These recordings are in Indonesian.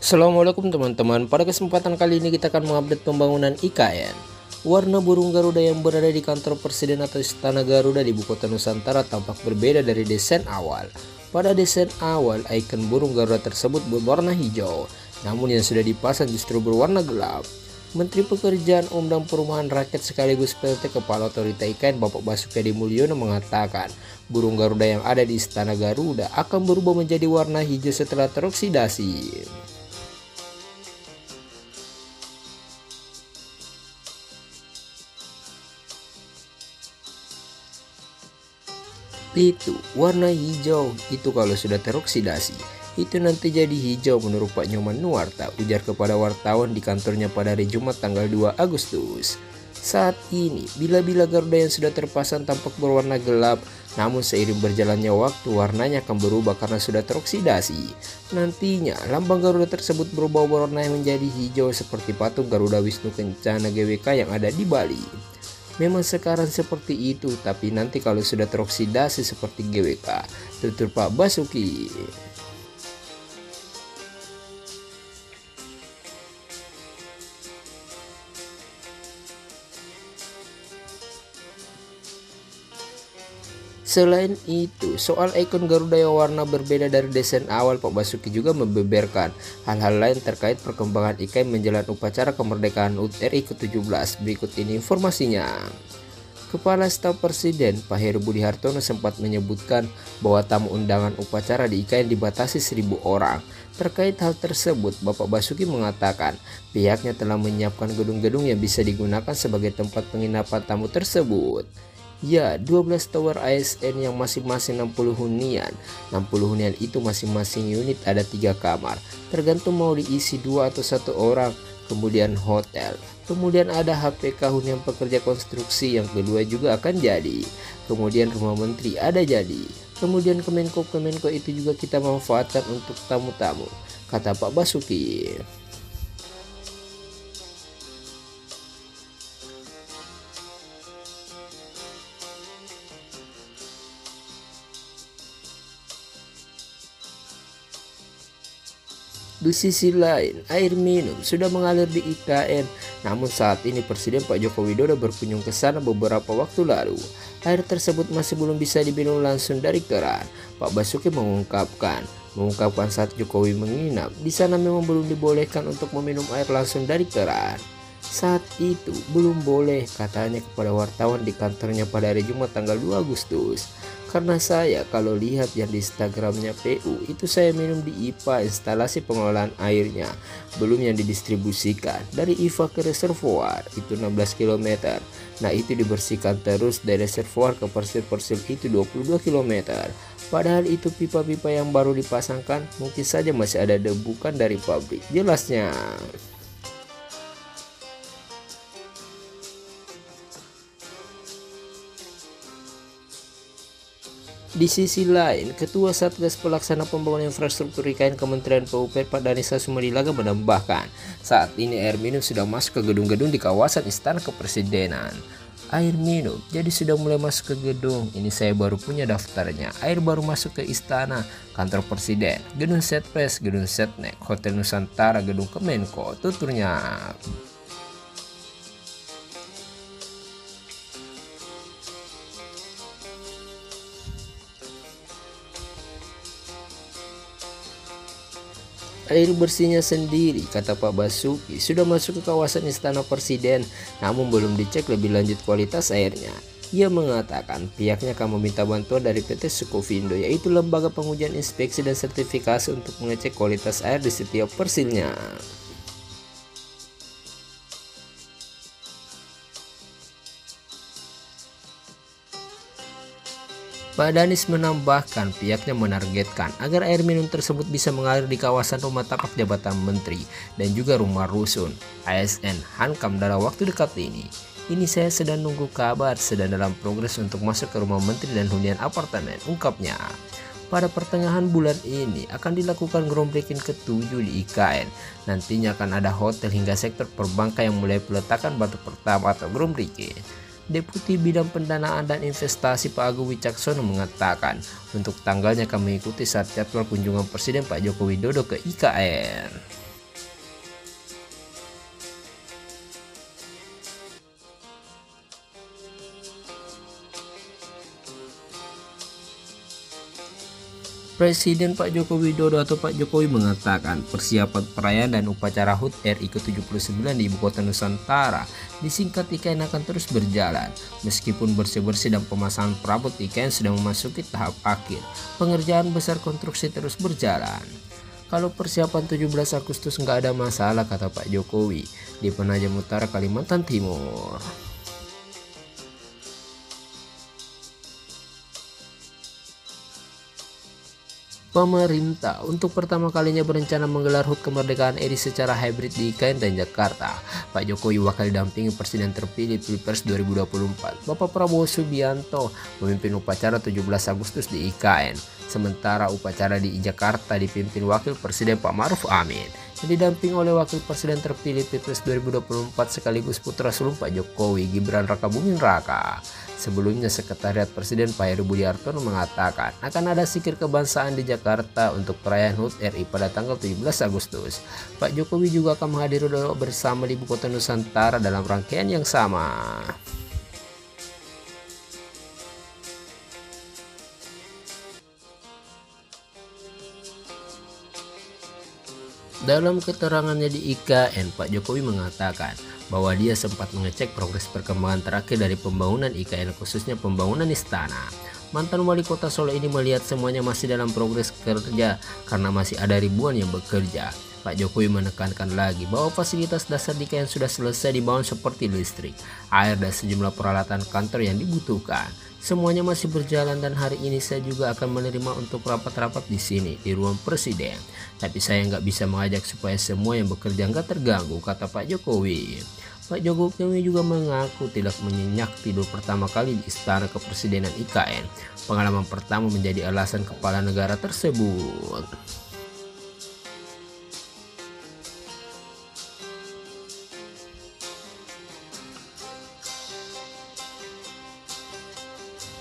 Assalamualaikum teman-teman, pada kesempatan kali ini kita akan mengupdate pembangunan IKN. Warna burung Garuda yang berada di kantor presiden atau istana Garuda di Ibu Kota Nusantara tampak berbeda dari desain awal. Pada desain awal, ikon burung Garuda tersebut berwarna hijau, namun yang sudah dipasang justru berwarna gelap. Menteri Pekerjaan Umum dan Perumahan Rakyat sekaligus PLT Kepala Otorita IKN Bapak Basuki Hadi Mulyono mengatakan, burung Garuda yang ada di istana Garuda akan berubah menjadi warna hijau setelah teroksidasi. Itu warna hijau itu kalau sudah teroksidasi itu nanti jadi hijau menurut Pak Nyoman Nuarta, ujar kepada wartawan di kantornya pada hari Jumat tanggal 2 Agustus. Saat ini bila-bila Garuda yang sudah terpasang tampak berwarna gelap, namun seiring berjalannya waktu warnanya akan berubah karena sudah teroksidasi. Nantinya lambang Garuda tersebut berubah warna yang menjadi hijau seperti patung Garuda Wisnu Kencana GWK yang ada di Bali. Memang sekarang seperti itu, tapi nanti kalau sudah teroksidasi seperti GWK, tutur Pak Basuki. Selain itu, soal ikon Garuda yang warna berbeda dari desain awal, Pak Basuki juga membeberkan hal-hal lain terkait perkembangan IKN menjelang upacara kemerdekaan RI ke-17. Berikut ini informasinya. Kepala Staf Presiden Pak Heru Budi Hartono sempat menyebutkan bahwa tamu undangan upacara di IKN dibatasi 1.000 orang. Terkait hal tersebut, Bapak Basuki mengatakan pihaknya telah menyiapkan gedung-gedung yang bisa digunakan sebagai tempat penginapan tamu tersebut. Ya, 12 tower ASN yang masing-masing 60 hunian. 60 hunian itu masing-masing unit ada 3 kamar, tergantung mau diisi 2 atau 1 orang. Kemudian hotel, kemudian ada HPK hunian pekerja konstruksi yang kedua juga akan jadi. Kemudian rumah menteri ada jadi. Kemudian Kemenko itu juga kita manfaatkan untuk tamu-tamu, kata Pak Basuki. Di sisi lain, air minum sudah mengalir di IKN. Namun saat ini Presiden Pak Joko Widodo berkunjung ke sana beberapa waktu lalu. Air tersebut masih belum bisa diminum langsung dari keran. Pak Basuki mengungkapkan saat Jokowi menginap di sana memang belum dibolehkan untuk meminum air langsung dari keran. Saat itu belum boleh, katanya kepada wartawan di kantornya pada hari Jumat tanggal 2 Agustus. Karena saya kalau lihat yang di Instagramnya PU itu saya minum di IPA, instalasi pengelolaan airnya, belum yang didistribusikan dari IFA ke reservoir itu 16 km. Nah itu dibersihkan terus dari reservoir ke persil-persil itu 22 km. Padahal itu pipa-pipa yang baru dipasangkan, mungkin saja masih ada debu kan dari pabrik, jelasnya. Di sisi lain, Ketua Satgas Pelaksana Pembangunan Infrastruktur IKN Kementerian PUPR Pak Danisa Sumadilaga menambahkan, saat ini air minum sudah masuk ke gedung-gedung di kawasan Istana Kepresidenan. Air minum jadi sudah mulai masuk ke gedung. Ini saya baru punya daftarnya. Air baru masuk ke Istana, Kantor Presiden, Gedung Setpres, Gedung Setnek, Hotel Nusantara, Gedung Kemenko, tuturnya. Air bersihnya sendiri, kata Pak Basuki, sudah masuk ke kawasan Istana Presiden, namun belum dicek lebih lanjut kualitas airnya. Ia mengatakan pihaknya akan meminta bantuan dari PT Sukovindo, yaitu lembaga pengujian inspeksi dan sertifikasi untuk mengecek kualitas air di setiap persilnya. Pak Danis menambahkan pihaknya menargetkan agar air minum tersebut bisa mengalir di kawasan rumah tapak jabatan menteri dan juga rumah rusun ASN Hankam dalam waktu dekat ini. Ini saya sedang nunggu kabar, sedang dalam progres untuk masuk ke rumah menteri dan hunian apartemen, ungkapnya. Pada pertengahan bulan ini akan dilakukan groundbreaking ke-7 di IKN. Nantinya akan ada hotel hingga sektor perbankan yang mulai peletakan batu pertama atau groundbreaking. Deputi Bidang Pendanaan dan Investasi Pak Agung Wicaksono mengatakan untuk tanggalnya akan mengikuti saat jadwal kunjungan Presiden Pak Joko Widodo ke IKN. Presiden Pak Joko Widodo atau Pak Jokowi mengatakan persiapan perayaan dan upacara HUT RI ke-79 di Ibu Kota Nusantara disingkat IKN akan terus berjalan. Meskipun bersih-bersih dan pemasangan perabot IKN sudah memasuki tahap akhir, pengerjaan besar konstruksi terus berjalan. Kalau persiapan 17 Agustus nggak ada masalah, kata Pak Jokowi di Penajam Utara, Kalimantan Timur. Pemerintah untuk pertama kalinya berencana menggelar HUT Kemerdekaan RI secara hybrid di IKN dan Jakarta. Pak Jokowi bakal didampingi Presiden terpilih Pilpres 2024, Bapak Prabowo Subianto, memimpin upacara 17 Agustus di IKN. Sementara upacara di Jakarta dipimpin Wakil Presiden Pak Ma'ruf Amin, yang didampingi oleh Wakil Presiden terpilih Pilpres 2024 sekaligus putra sulung Pak Jokowi, Gibran Rakabuming Raka. Sebelumnya, Sekretariat Presiden Pak Heru Budi Hartono mengatakan akan ada zikir kebangsaan di Jakarta untuk perayaan HUT RI pada tanggal 17 Agustus. Pak Jokowi juga akan menghadiri doa bersama di Ibu Kota Nusantara dalam rangkaian yang sama. Dalam keterangannya di IKN, Pak Jokowi mengatakan bahwa dia sempat mengecek progres perkembangan terakhir dari pembangunan IKN, khususnya pembangunan istana. Mantan wali kota Solo ini melihat semuanya masih dalam progres kerja karena masih ada ribuan yang bekerja. Pak Jokowi menekankan lagi bahwa fasilitas dasar di IKN sudah selesai dibangun seperti listrik, air, dan sejumlah peralatan kantor yang dibutuhkan. Semuanya masih berjalan dan hari ini saya juga akan menerima untuk rapat-rapat di sini, di ruang presiden. Tapi saya nggak bisa mengajak supaya semua yang bekerja nggak terganggu, kata Pak Jokowi. Pak Jokowi juga mengaku tidak menyenyak tidur pertama kali di Istana Kepresidenan IKN. Pengalaman pertama menjadi alasan kepala negara tersebut.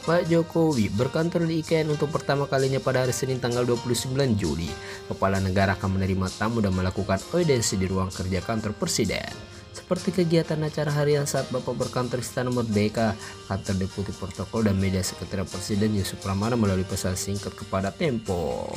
Pak Jokowi berkantor di IKN untuk pertama kalinya pada hari Senin tanggal 29 Juli. Kepala negara akan menerima tamu dan melakukan audiensi di ruang kerja kantor presiden. Seperti kegiatan acara harian saat Bapak berkantor Istana Merdeka, kantor Deputi Protokol dan Media Sekretariat Presiden Yusuf Pramana melalui pesan singkat kepada Tempo.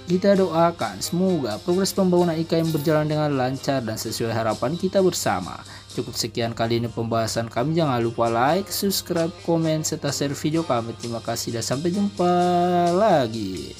Kita doakan semoga progres pembangunan IKN berjalan dengan lancar dan sesuai harapan kita bersama. Cukup sekian kali ini pembahasan kami. Jangan lupa like, subscribe, komen, serta share video kami. Terima kasih dan sampai jumpa lagi.